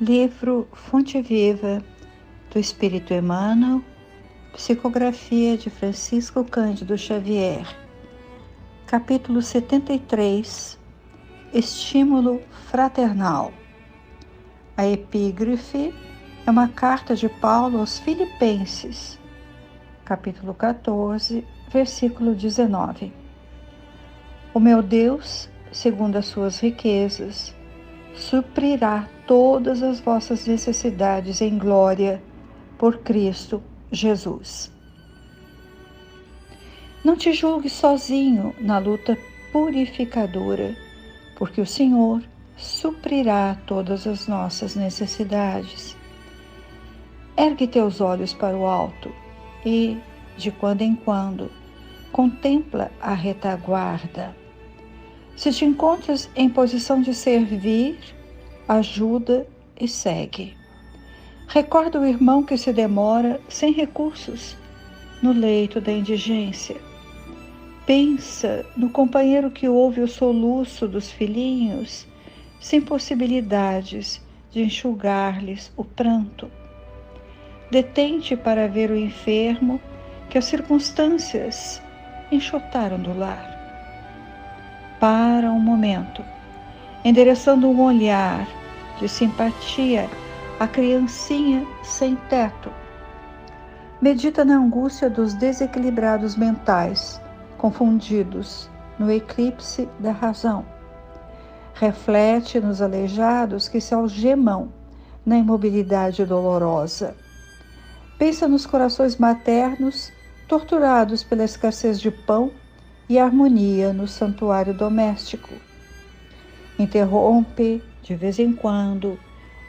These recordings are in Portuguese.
Livro Fonte Viva, do Espírito Emmanuel, psicografia de Francisco Cândido Xavier, capítulo 73, Estímulo Fraternal. A epígrafe é uma carta de Paulo aos Filipenses, capítulo 14, versículo 19. O meu Deus, segundo as suas riquezas, suprirá todas as vossas necessidades em glória por Cristo Jesus. Não te julgues sozinho na luta purificadora, porque o Senhor suprirá todas as nossas necessidades. Ergue teus olhos para o alto e, de quando em quando, contempla a retaguarda. Se te encontras em posição de servir, ajuda e segue. Recorda o irmão que se demora sem recursos no leito da indigência. Pensa no companheiro que ouve o soluço dos filhinhos sem possibilidades de enxugar-lhes o pranto. Detente para ver o enfermo que as circunstâncias enxotaram do lar. Para um momento, endereçando um olhar de simpatia à criancinha sem teto. Medita na angústia dos desequilibrados mentais, confundidos no eclipse da razão. Reflete nos aleijados que se algemam na imobilidade dolorosa. Pensa nos corações maternos torturados pela escassez de pão e harmonia no santuário doméstico. Interrompe, de vez em quando,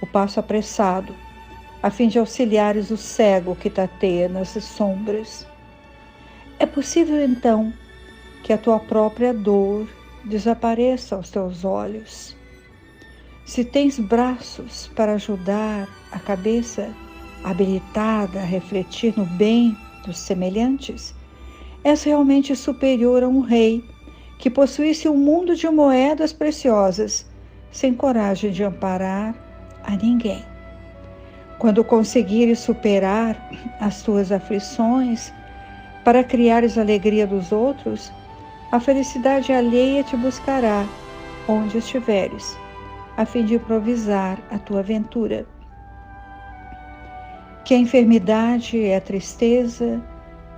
o passo apressado, a fim de auxiliares o cego que tateia nas sombras. É possível, então, que a tua própria dor desapareça aos teus olhos. Se tens braços para ajudar a cabeça habilitada a refletir no bem dos semelhantes, és realmente superior a um rei que possuísse um mundo de moedas preciosas, sem coragem de amparar a ninguém. Quando conseguires superar as tuas aflições para criares a alegria dos outros, a felicidade alheia te buscará onde estiveres, a fim de improvisar a tua aventura. Que a enfermidade e a tristeza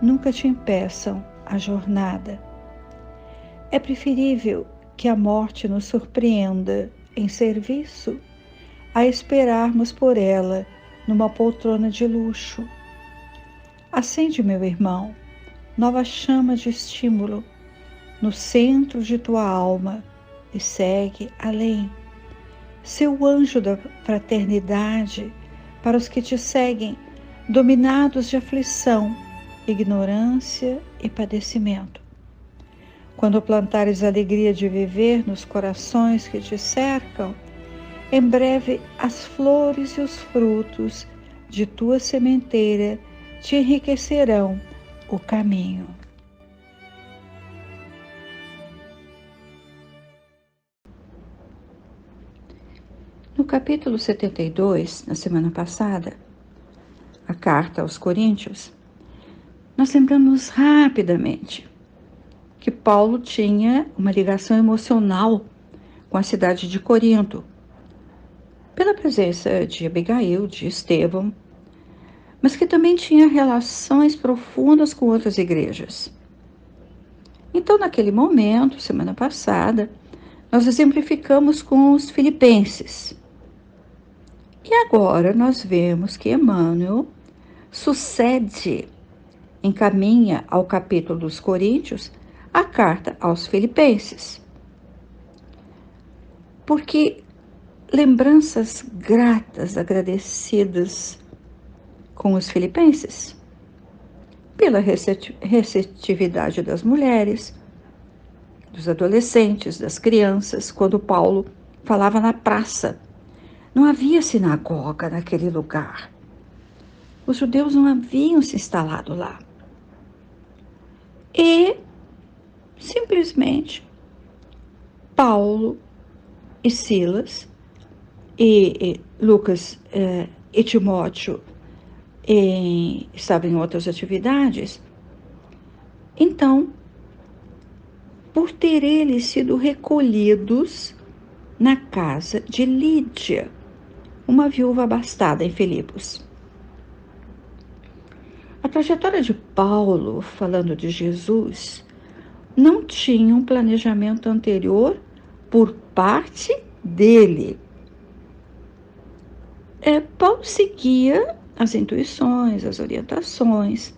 nunca te impeçam a jornada. É preferível que a morte nos surpreenda em serviço a esperarmos por ela numa poltrona de luxo. Acende, meu irmão, nova chama de estímulo no centro de tua alma e segue além. Seu anjo da fraternidade para os que te seguem, dominados de aflição, ignorância e padecimento. Quando plantares a alegria de viver nos corações que te cercam, em breve as flores e os frutos de tua sementeira te enriquecerão o caminho. No capítulo 72, na semana passada, a carta aos Coríntios, nós lembramos rapidamente que Paulo tinha uma ligação emocional com a cidade de Corinto, pela presença de Abigail, de Estevão, mas que também tinha relações profundas com outras igrejas. Então, naquele momento, semana passada, nós exemplificamos com os filipenses. E agora nós vemos que Emmanuel encaminha ao capítulo dos Coríntios a carta aos Filipenses. Porque lembranças gratas, agradecidas com os filipenses, pela receptividade das mulheres, dos adolescentes, das crianças, quando Paulo falava na praça. Não havia sinagoga naquele lugar. Os judeus não haviam se instalado lá. E, simplesmente, Paulo e Silas e Lucas e Timóteo estavam em outras atividades. Então, por ter eles sido recolhidos na casa de Lídia, uma viúva abastada em Filipos. A trajetória de Paulo, falando de Jesus, não tinha um planejamento anterior por parte dele. Paulo seguia as intuições, as orientações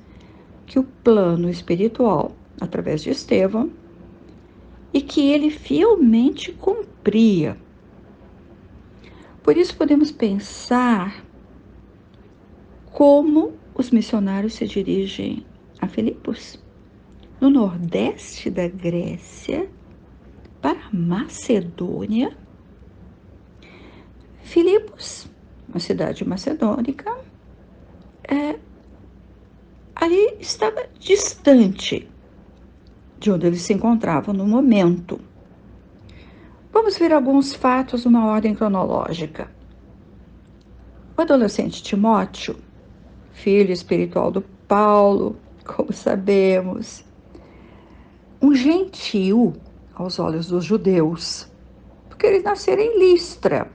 que o plano espiritual, através de Estevão, e que ele fielmente cumpria. Por isso podemos pensar como os missionários se dirigem a Filipos, no nordeste da Grécia, para a Macedônia. Filipos, uma cidade macedônica, ali estava distante de onde eles se encontravam no momento. Vamos ver alguns fatos numa ordem cronológica. O adolescente Timóteo, filho espiritual do Paulo, como sabemos, um gentil aos olhos dos judeus, porque ele nascera em Listra.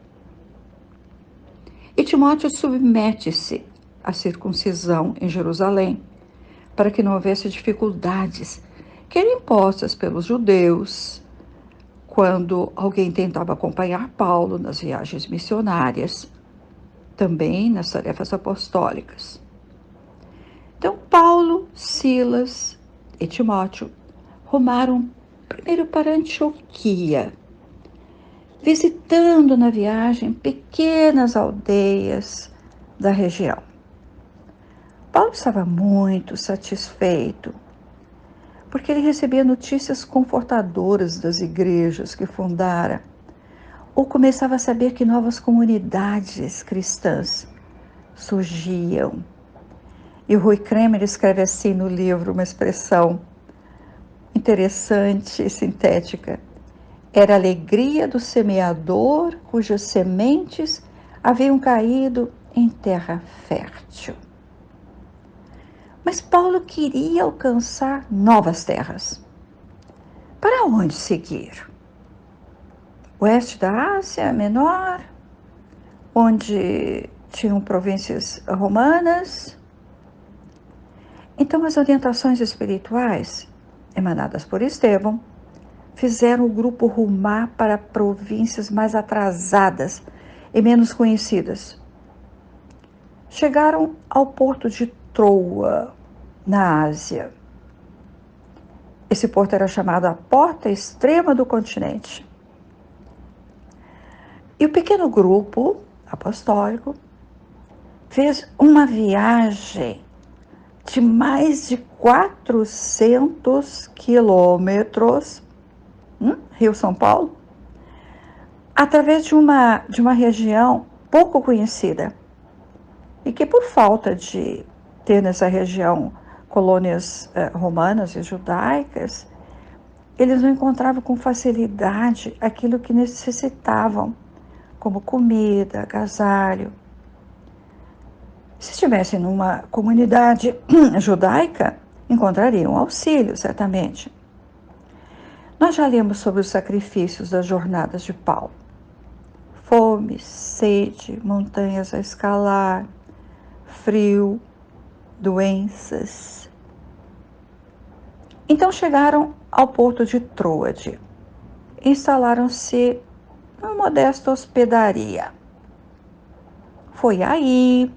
E Timóteo submete-se à circuncisão em Jerusalém, para que não houvesse dificuldades que eram impostas pelos judeus quando alguém tentava acompanhar Paulo nas viagens missionárias, também nas tarefas apostólicas. Então, Paulo, Silas e Timóteo rumaram primeiro para Antioquia, visitando na viagem pequenas aldeias da região. Paulo estava muito satisfeito, porque ele recebia notícias confortadoras das igrejas que fundara, ou começava a saber que novas comunidades cristãs surgiam. E o Rui Kremer escreve assim no livro uma expressão interessante e sintética: era a alegria do semeador cujas sementes haviam caído em terra fértil. Mas Paulo queria alcançar novas terras. Para onde seguir? Oeste da Ásia Menor, onde tinham províncias romanas. Então, as orientações espirituais, emanadas por Estevão, fizeram o grupo rumar para províncias mais atrasadas e menos conhecidas. Chegaram ao porto de Troa, na Ásia. Esse porto era chamado a porta extrema do continente. E o pequeno grupo apostólico fez uma viagem de mais de 400 quilômetros, Rio-São Paulo, através de uma região pouco conhecida, e que por falta de ter nessa região colônias romanas e judaicas, eles não encontravam com facilidade aquilo que necessitavam, como comida, agasalho. Se estivessem numa comunidade judaica, encontrariam auxílio, certamente. Nós já lemos sobre os sacrifícios das jornadas de Paulo. Fome, sede, montanhas a escalar, frio, doenças. Então chegaram ao porto de Troade. Instalaram-se numa modesta hospedaria. Foi aí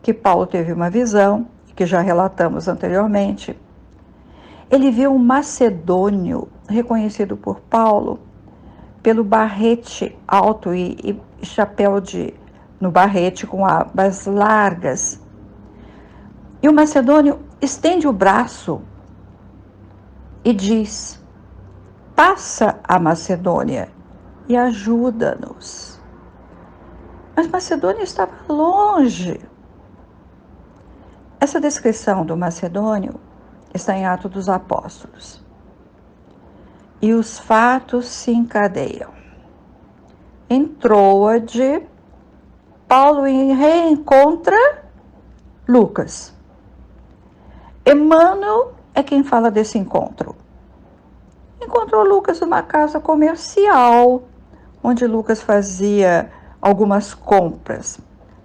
que Paulo teve uma visão, que já relatamos anteriormente. Ele viu um macedônio reconhecido por Paulo pelo barrete alto e chapéu no barrete com abas largas. E o macedônio estende o braço e diz: passa a Macedônia e ajuda-nos. Mas Macedônia estava longe. Essa descrição do macedônio está em Atos dos Apóstolos. E os fatos se encadeiam. em Troade, Paulo reencontra Lucas. Emmanuel é quem fala desse encontro. Encontrou Lucas numa casa comercial, onde Lucas fazia algumas compras.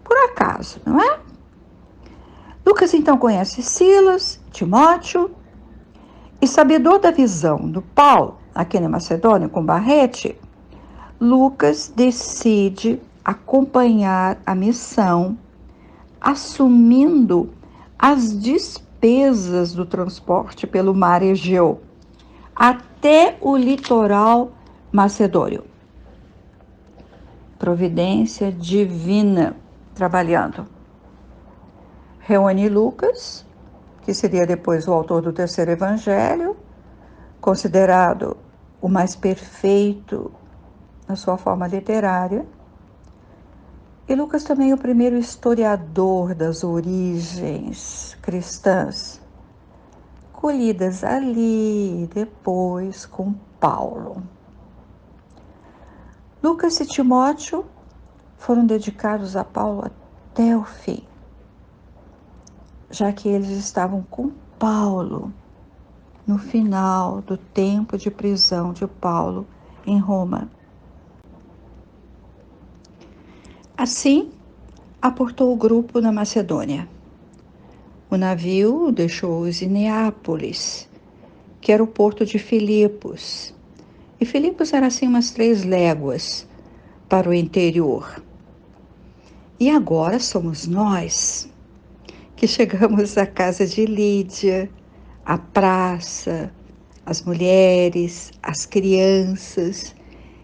Por acaso, não é? Lucas então conhece Silas, Timóteo, e sabedor da visão do Paulo, aqui na Macedônia, com Barrete, Lucas decide acompanhar a missão, assumindo as despesas do transporte pelo mar Egeu até o litoral macedônio. Providência divina trabalhando. Reúne Lucas, que seria depois o autor do terceiro evangelho, considerado o mais perfeito na sua forma literária. E Lucas também é o primeiro historiador das origens cristãs, colhidas ali depois com Paulo. Lucas e Timóteo foram dedicados a Paulo até o fim, já que eles estavam com Paulo no final do tempo de prisão de Paulo em Roma. Assim, aportou o grupo na Macedônia. O navio deixou-os em Neápolis, que era o porto de Filipos. E Filipos era assim umas 3 léguas para o interior. E agora somos nós que chegamos à casa de Lídia, à praça, as mulheres, as crianças,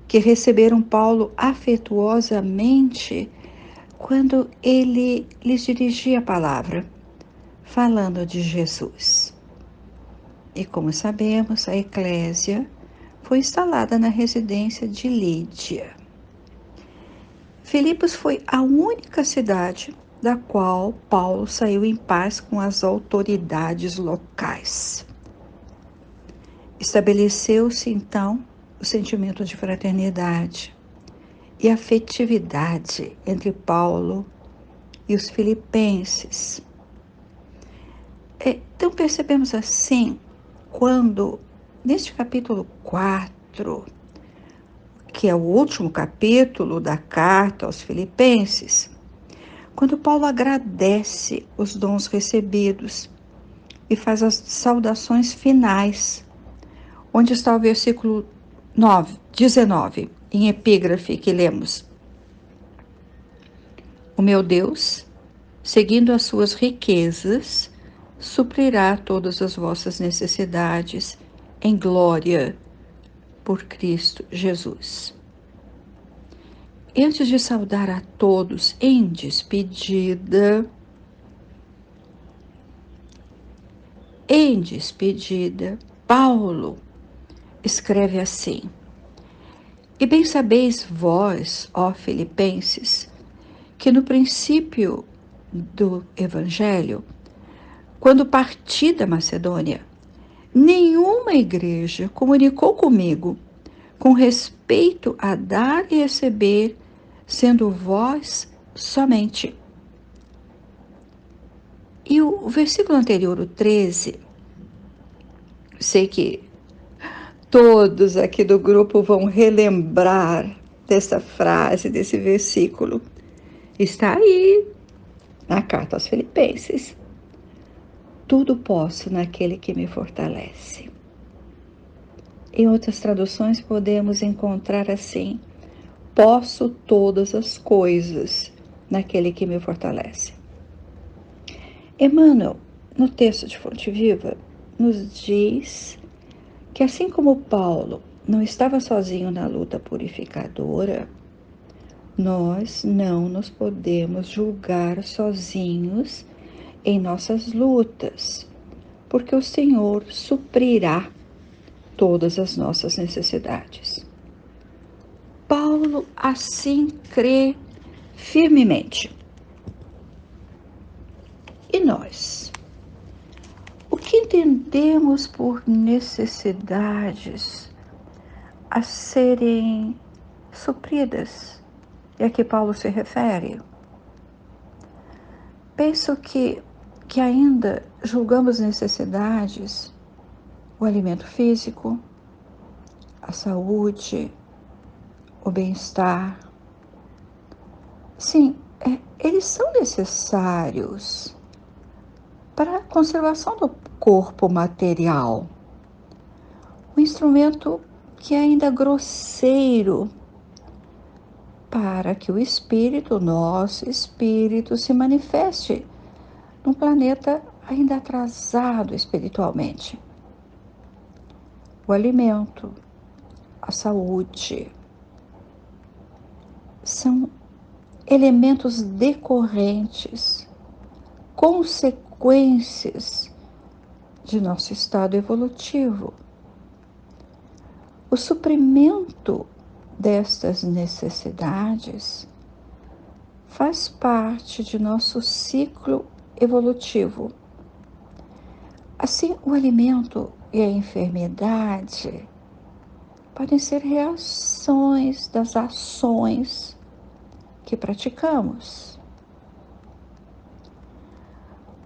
que receberam Paulo afetuosamente quando ele lhes dirigia a palavra, falando de Jesus. E como sabemos, a eclésia foi instalada na residência de Lídia. Filipos foi a única cidade da qual Paulo saiu em paz com as autoridades locais. Estabeleceu-se então o sentimento de fraternidade e afetividade entre Paulo e os filipenses. Então percebemos assim, quando neste capítulo 4, que é o último capítulo da carta aos Filipenses, quando Paulo agradece os dons recebidos e faz as saudações finais, onde está o versículo 19, em epígrafe que lemos. O meu Deus, seguindo as suas riquezas, suprirá todas as vossas necessidades em glória por Cristo Jesus. E antes de saudar a todos em despedida, Paulo escreve assim: E bem sabeis vós, ó Filipenses, que no princípio do Evangelho, quando parti da Macedônia, nenhuma igreja comunicou comigo com respeito a dar e receber, sendo vós somente. E o versículo anterior, o 13, sei que todos aqui do grupo vão relembrar dessa frase, desse versículo. Está aí na carta aos Filipenses. Tudo posso naquele que me fortalece. Em outras traduções podemos encontrar assim: posso todas as coisas naquele que me fortalece. Emmanuel, no texto de Fonte Viva, nos diz que assim como Paulo não estava sozinho na luta purificadora, nós não nos podemos julgar sozinhos em nossas lutas, porque o Senhor suprirá todas as nossas necessidades. Paulo assim crê firmemente. E nós? O que entendemos por necessidades a serem supridas. E a que Paulo se refere. Penso que ainda julgamos necessidades, o alimento físico, a saúde, o bem-estar. Sim, eles são necessários para a conservação do corpo material. Um instrumento que é ainda grosseiro para que o espírito, nosso espírito, se manifeste num planeta ainda atrasado espiritualmente. O alimento, a saúde, são elementos decorrentes, consequências de nosso estado evolutivo. O suprimento destas necessidades faz parte de nosso ciclo evolutivo. Assim, o alimento e a enfermidade podem ser reações das ações que praticamos.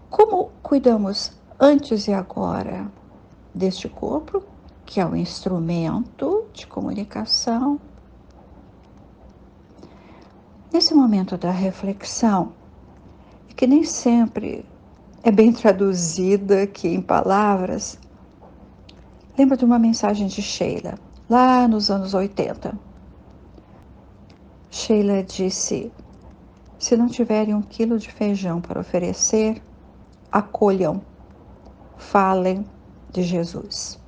Como cuidamos antes e agora deste corpo, que é um instrumento de comunicação? Nesse momento da reflexão, que nem sempre é bem traduzida aqui em palavras, lembro de uma mensagem de Sheila, lá nos anos 80. Sheila disse: se não tiverem 1 quilo de feijão para oferecer, acolham, falem de Jesus.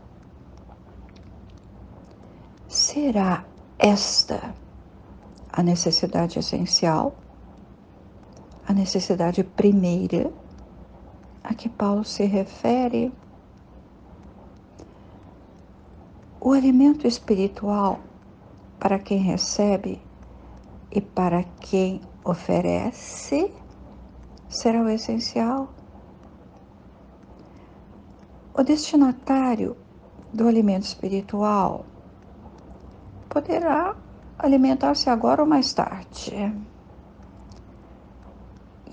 Será esta a necessidade essencial, a necessidade primeira a que Paulo se refere? O alimento espiritual para quem recebe e para quem oferece será o essencial. O destinatário do alimento espiritual poderá alimentar-se agora ou mais tarde.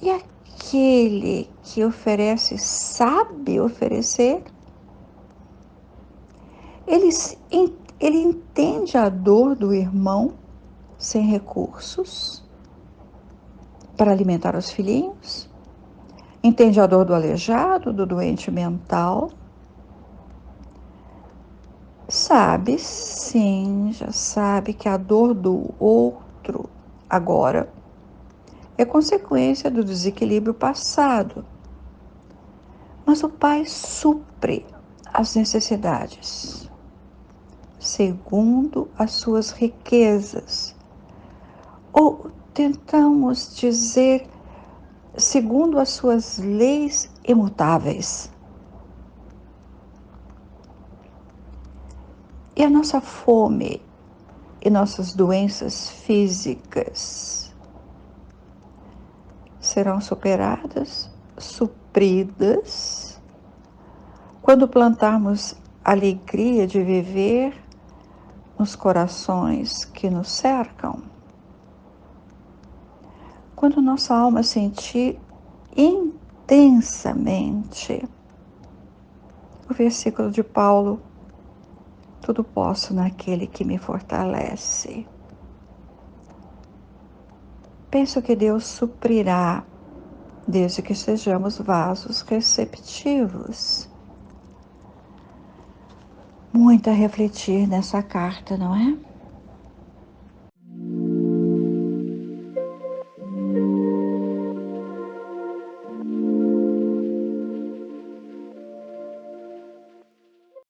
E aquele que oferece sabe oferecer? Ele entende a dor do irmão sem recursos para alimentar os filhinhos? Entende a dor do aleijado, do doente mental? Sabe, sim, já sabe que a dor do outro agora é consequência do desequilíbrio passado. Mas o Pai supre as necessidades segundo as suas riquezas. Ou tentamos dizer, segundo as suas leis imutáveis. E a nossa fome e nossas doenças físicas serão superadas, supridas, quando plantarmos a alegria de viver nos corações que nos cercam. Quando nossa alma sentir intensamente o versículo de Paulo: tudo posso naquele que me fortalece. Penso que Deus suprirá, desde que sejamos vasos receptivos. Muito a refletir nessa carta, não é?